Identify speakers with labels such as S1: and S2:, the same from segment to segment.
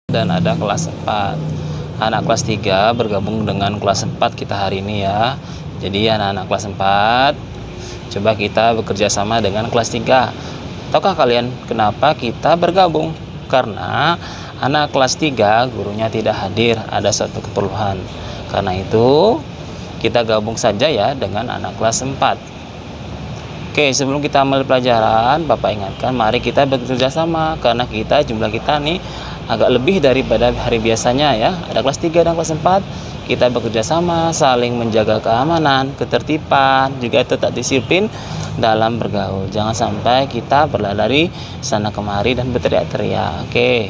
S1: dan ada kelas 4. Anak kelas 3 bergabung dengan kelas 4 kita hari ini ya. Jadi anak-anak kelas 4, coba kita bekerja sama dengan kelas 3. Tahukah kalian kenapa kita bergabung? Karena anak kelas 3 gurunya tidak hadir, ada suatu keperluan. Karena itu kita gabung saja ya dengan anak kelas 4. Oke, sebelum kita mulai pelajaran, Bapak ingatkan mari kita bekerja sama karena jumlah kita nih agak lebih daripada hari biasanya ya. Ada kelas 3 dan kelas 4. Kita bekerja sama, saling menjaga keamanan, ketertiban, juga tetap disiplin dalam bergaul. Jangan sampai kita berlari sana kemari dan berteriak-teriak. Oke.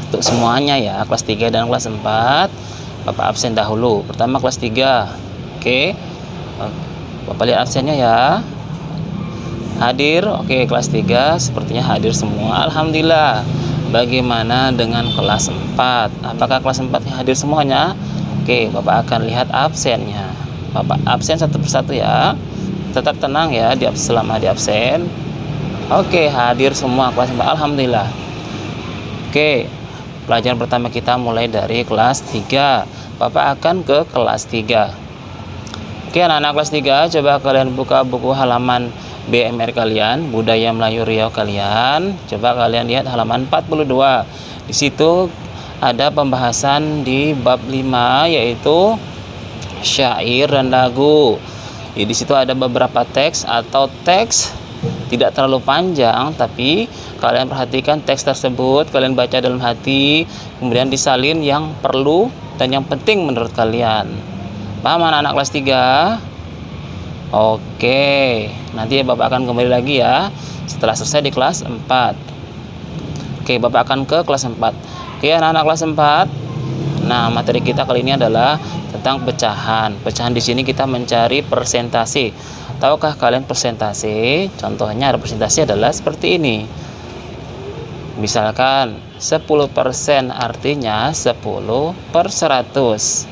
S1: Untuk semuanya ya, kelas 3 dan kelas 4, Bapak absen dahulu. Pertama kelas 3. Oke. Bapak lihat absennya ya. Hadir. Oke, kelas 3 sepertinya hadir semua. Alhamdulillah. Bagaimana dengan kelas 4? Apakah kelas 4 hadir semuanya? Oke, Bapak akan lihat absennya. Bapak absen satu persatu ya. Tetap tenang ya selama di absen. Oke, hadir semua kelas 4. Alhamdulillah. Oke, pelajaran pertama kita mulai dari kelas 3. Bapak akan ke kelas 3. Oke, anak-anak kelas 3, coba kalian buka buku halaman BMR kalian, Budaya Melayu Riau kalian. Coba kalian lihat halaman 42. Di situ ada pembahasan di bab 5 yaitu syair dan lagu. Di situ ada beberapa teks atau teks tidak terlalu panjang, tapi kalian perhatikan teks tersebut, kalian baca dalam hati, kemudian disalin yang perlu dan yang penting menurut kalian. Paham anak-anak kelas 3? Oke, nanti Bapak akan kembali lagi ya setelah selesai di kelas 4. Oke, Bapak akan ke kelas 4. Oke, anak-anak kelas 4. Nah, materi kita kali ini adalah tentang pecahan. Pecahan di sini kita mencari persentase. Tahukah kalian persentase? Contohnya ada persentase adalah seperti ini. Misalkan 10% artinya 10/100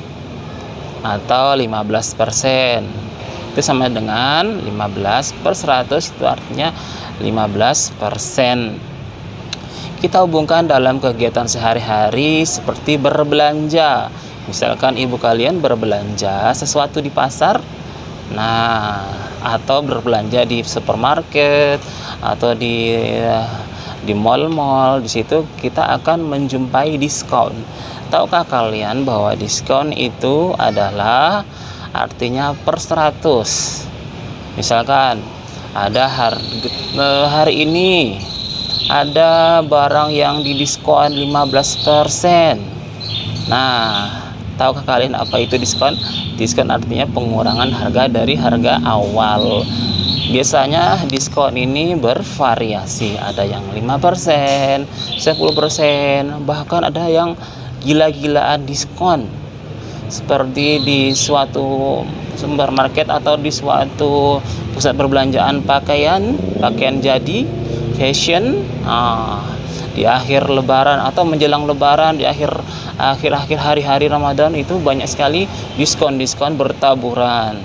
S1: atau 15%. Itu sama dengan 15/100, itu artinya 15%. Kita hubungkan dalam kegiatan sehari-hari seperti berbelanja. Misalkan ibu kalian berbelanja sesuatu di pasar, nah, atau berbelanja di supermarket atau di mall-mall. Di situ kita akan menjumpai diskon. Tahukah kalian bahwa diskon itu adalah artinya per 100. Misalkan ada hari ini ada barang yang didiskon 15%. Nah, tahukah kalian apa itu diskon? Diskon artinya pengurangan harga dari harga awal. Biasanya diskon ini bervariasi, ada yang 5%, 10%, bahkan ada yang gila-gilaan diskon. Seperti di suatu supermarket atau di suatu pusat perbelanjaan pakaian jadi, fashion, di akhir lebaran atau menjelang lebaran, di akhir hari-hari Ramadan itu banyak sekali diskon bertaburan.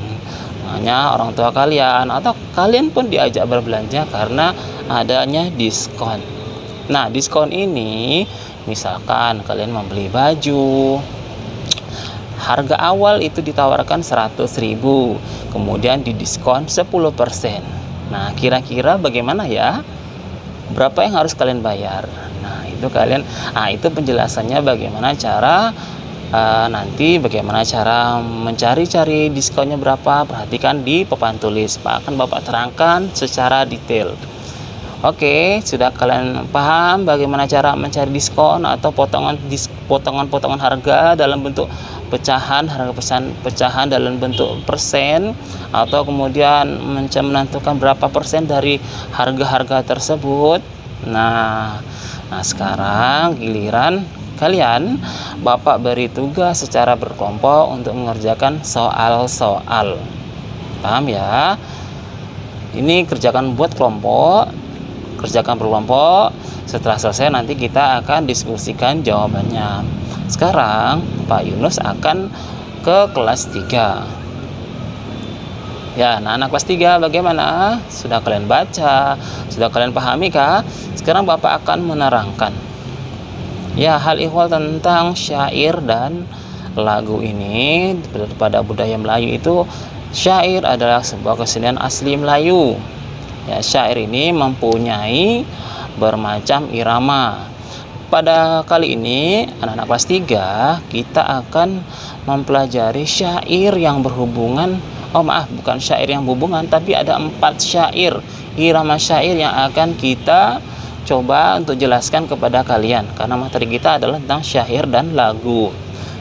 S1: Hanya orang tua kalian atau kalian pun diajak berbelanja karena adanya diskon. Nah, diskon ini misalkan kalian membeli baju, harga awal itu ditawarkan 100.000, kemudian didiskon 10%. Nah, kira-kira bagaimana ya? Berapa yang harus kalian bayar? Nah, itu penjelasannya bagaimana cara bagaimana cara mencari diskonnya berapa. Perhatikan di papan tulis, akan Bapak terangkan secara detail. Oke, sudah kalian paham bagaimana cara mencari diskon atau potongan harga dalam bentuk pecahan, pecahan dalam bentuk persen, atau kemudian menentukan berapa persen dari harga-harga tersebut. Nah, sekarang giliran kalian. Bapak beri tugas secara berkelompok untuk mengerjakan soal-soal. Paham ya? Ini kerjakan buat kelompok. Kerjakan berkelompok. Setelah selesai nanti kita akan diskusikan jawabannya. Sekarang Pak Yunus akan ke kelas 3. Ya, anak kelas 3 bagaimana? Sudah kalian baca? Sudah kalian pahami kah? Sekarang Bapak akan menerangkan. Ya, hal ihwal tentang syair dan lagu ini pada budaya Melayu itu, syair adalah sebuah kesenian asli Melayu. Ya, syair ini mempunyai bermacam irama. Pada kali ini, anak-anak kelas 3, kita akan mempelajari syair yang berhubungan, bukan syair yang berhubungan, tapi ada 4 syair, irama syair yang akan kita coba untuk jelaskan kepada kalian, karena materi kita adalah tentang syair dan lagu.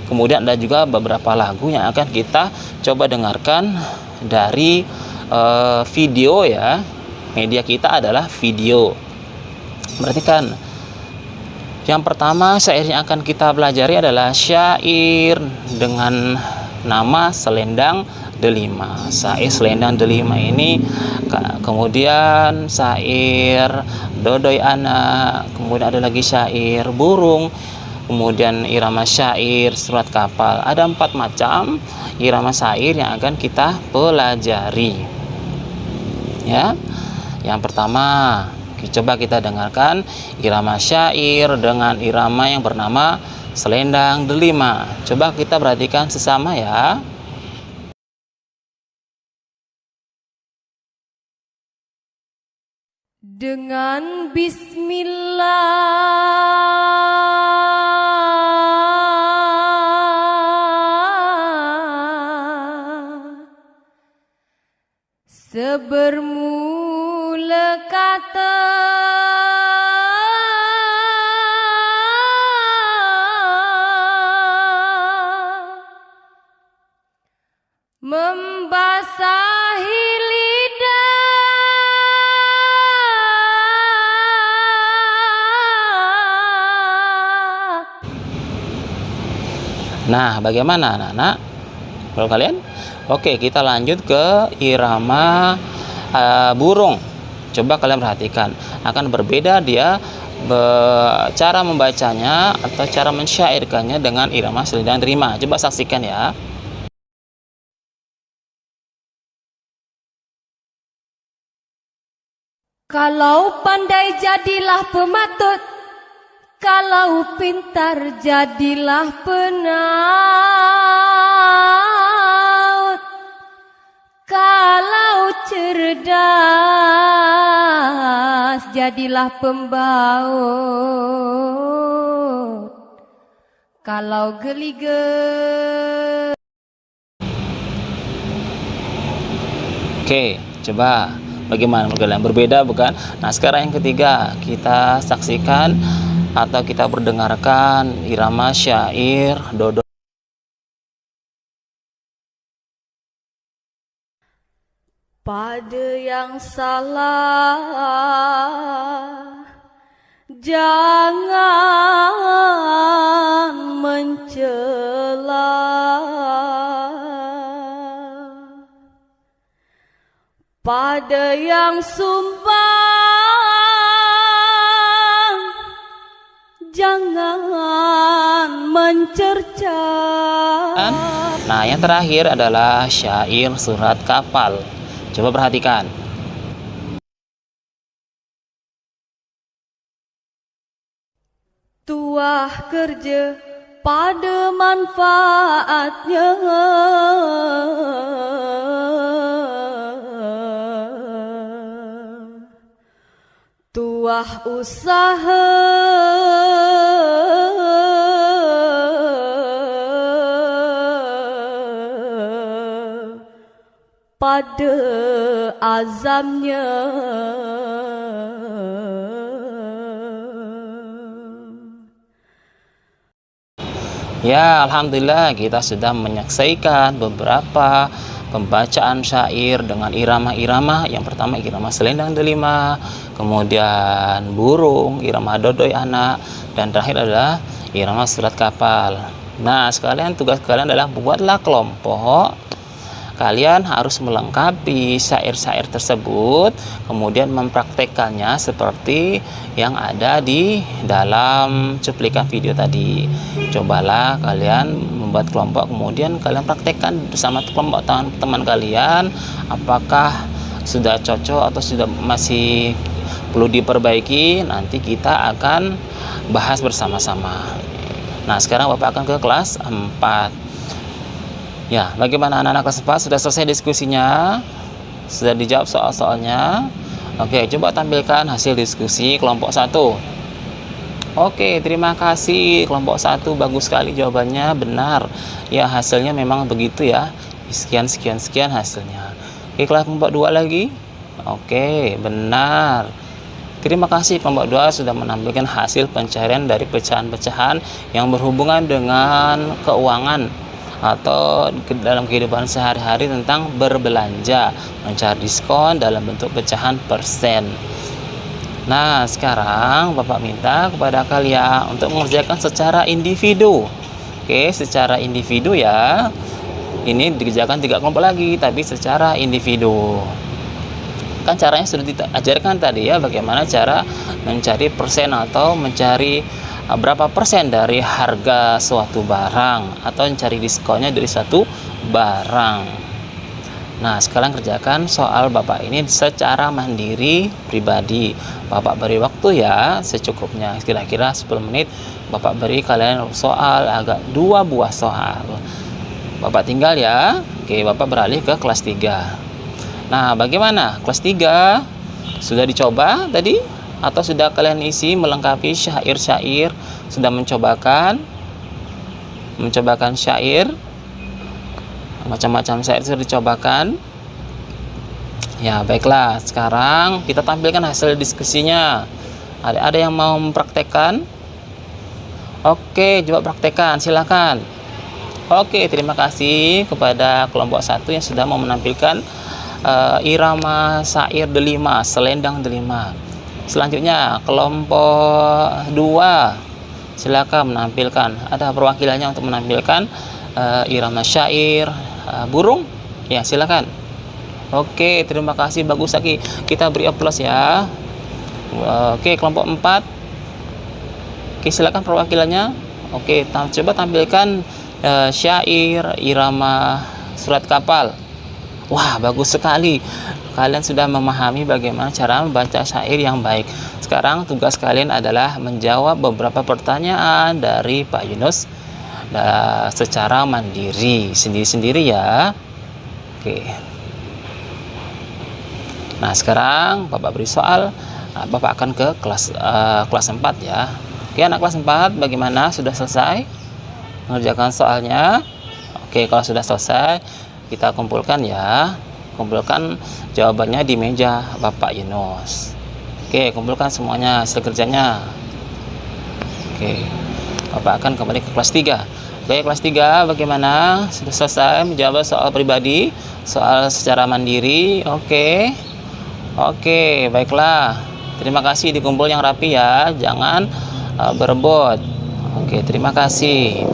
S1: Kemudian ada juga beberapa lagu yang akan kita coba dengarkan dari video ya. Media kita adalah video. Perhatikan. Yang pertama syair yang akan kita pelajari adalah syair dengan nama Selendang Delima. Syair Selendang Delima ini, kemudian syair Dodoi Anak, kemudian ada lagi syair Burung, kemudian irama syair Surat Kapal. Ada 4 macam irama syair yang akan kita pelajari. Ya. Yang pertama, coba kita dengarkan irama syair dengan irama yang bernama Selendang Delima. Coba kita perhatikan sesama ya.
S2: Dengan bismillah sebermula kata membasahi lidah.
S1: Nah, bagaimana anak-anak? Kalau kalian? Oke, kita lanjut ke irama burung. Coba kalian perhatikan, akan berbeda dia cara membacanya atau cara mensyairkannya dengan irama Selendang Delima. Coba saksikan ya.
S2: Kalau pandai jadilah pematut, kalau pintar jadilah penaut, kalau cerdas jadilah pembaut, kalau geligor.
S1: Oke, coba bagaimana kalian, berbeda bukan? Nah, sekarang yang ketiga, kita saksikan atau kita berdengarkan irama syair Dodo.
S2: Pada yang salah jangan mencela, pada yang sumbang jangan mencerca.
S1: Nah, yang terakhir adalah syair Surat Kapal. Coba perhatikan.
S2: Tuah kerja pada manfaatnya, tuah usaha pada azamnya.
S1: Ya, alhamdulillah kita sudah menyaksikan beberapa pembacaan syair dengan irama-irama. Yang pertama irama Selendang Delima, kemudian Burung, irama Dodoi Anak, dan terakhir adalah irama Surat Kapal. Nah, sekalian tugas kalian adalah buatlah kelompok. Kalian harus melengkapi syair-syair tersebut, kemudian mempraktekkannya seperti yang ada di dalam cuplikan video tadi. Cobalah kalian membuat kelompok, kemudian kalian praktekkan bersama kelompok teman kalian, apakah sudah cocok atau sudah masih perlu diperbaiki. Nanti kita akan bahas bersama-sama. Nah, sekarang Bapak akan ke kelas 4. Ya, bagaimana anak-anak kelas 4? Sudah selesai diskusinya? Sudah dijawab soal-soalnya? Oke, coba tampilkan hasil diskusi kelompok 1. Oke, terima kasih kelompok 1, bagus sekali jawabannya, benar. Ya, hasilnya memang begitu ya. Sekian hasilnya. Oke, kelompok 2 lagi. Oke, benar. Terima kasih kelompok 2 sudah menampilkan hasil pencarian dari pecahan-pecahan yang berhubungan dengan keuangan atau dalam kehidupan sehari-hari tentang berbelanja, mencari diskon dalam bentuk pecahan persen. Nah, sekarang Bapak minta kepada kalian untuk mengerjakan secara individu. Oke, secara individu ya. Ini dikerjakan 3 kelompok lagi, tapi secara individu. Kan caranya sudah diajarkan tadi ya, bagaimana cara mencari persen atau mencari berapa persen dari harga suatu barang atau mencari diskonnya dari suatu barang. Nah, sekarang kerjakan soal Bapak ini secara mandiri pribadi. Bapak beri waktu ya secukupnya, kira-kira 10 menit. Bapak beri kalian soal, agak 2 buah soal. Bapak tinggal ya. Oke, Bapak beralih ke kelas 3. Nah, bagaimana? Kelas 3 sudah dicoba tadi? Atau sudah kalian isi melengkapi syair-syair? Sudah mencobakan syair? Macam-macam syair sudah dicobakan? Ya, baiklah. Sekarang kita tampilkan hasil diskusinya. Ada yang mau mempraktekkan? Oke, coba praktekkan, silakan. Oke, terima kasih kepada kelompok 1 yang sudah mau menampilkan irama syair delima, selendang delima. Selanjutnya kelompok 2, silakan menampilkan. Ada perwakilannya untuk menampilkan irama syair burung. Ya, silakan. Oke, terima kasih, bagus lagi. Kita beri aplaus ya. Oke, kelompok 4. Oke, silakan perwakilannya. Oke, coba tampilkan syair irama surat kapal. Wah, bagus sekali. Kalian sudah memahami bagaimana cara membaca syair yang baik. Sekarang tugas kalian adalah menjawab beberapa pertanyaan dari Pak Yunus secara mandiri, sendiri-sendiri ya. Oke. Nah, sekarang Bapak beri soal. Bapak akan ke kelas 4 ya. Oke, anak kelas 4 bagaimana? Sudah selesai mengerjakan soalnya? Oke, kalau sudah selesai, kita kumpulkan ya. Kumpulkan jawabannya di meja Bapak Yunus. Oke, kumpulkan semuanya hasil kerjanya. Oke, Bapak akan kembali ke kelas 3. Oke, kelas 3 bagaimana? Sudah selesai menjawab soal pribadi, soal secara mandiri. Oke, baiklah. Terima kasih, dikumpul yang rapi ya. Jangan berebut. Oke, terima kasih.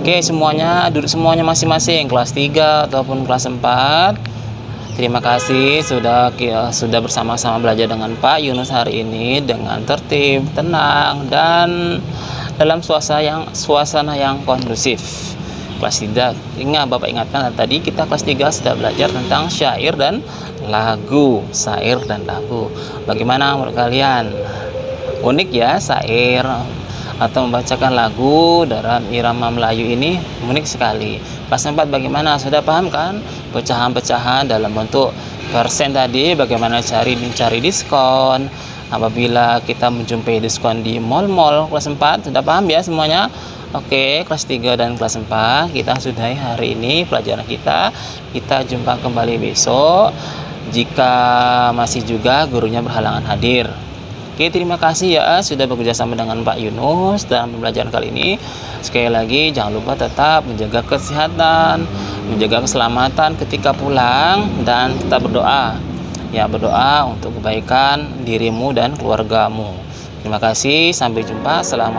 S1: Oke, semuanya duduk semuanya masing-masing, kelas 3 ataupun kelas 4. Terima kasih sudah bersama-sama belajar dengan Pak Yunus hari ini dengan tertib, tenang, dan dalam suasana yang kondusif. Kelas 3, Bapak ingatkan tadi kita kelas 3 sudah belajar tentang syair dan lagu. Bagaimana menurut kalian? Unik ya syair atau membacakan lagu dalam irama Melayu ini, unik sekali. Kelas 4 bagaimana? Sudah paham kan? Pecahan-pecahan dalam bentuk persen tadi, bagaimana mencari diskon apabila kita menjumpai diskon di mall-mall. Kelas 4 sudah paham ya semuanya? Oke, kelas 3 dan kelas 4 kita sudahi hari ini pelajaran kita. Kita jumpa kembali besok jika masih juga gurunya berhalangan hadir. Oke, terima kasih ya sudah bekerja sama dengan Pak Yunus dalam pembelajaran kali ini. Sekali lagi jangan lupa tetap menjaga kesehatan, menjaga keselamatan ketika pulang, dan tetap berdoa. Ya, berdoa untuk kebaikan dirimu dan keluargamu. Terima kasih, sampai jumpa. Assalamualaikum.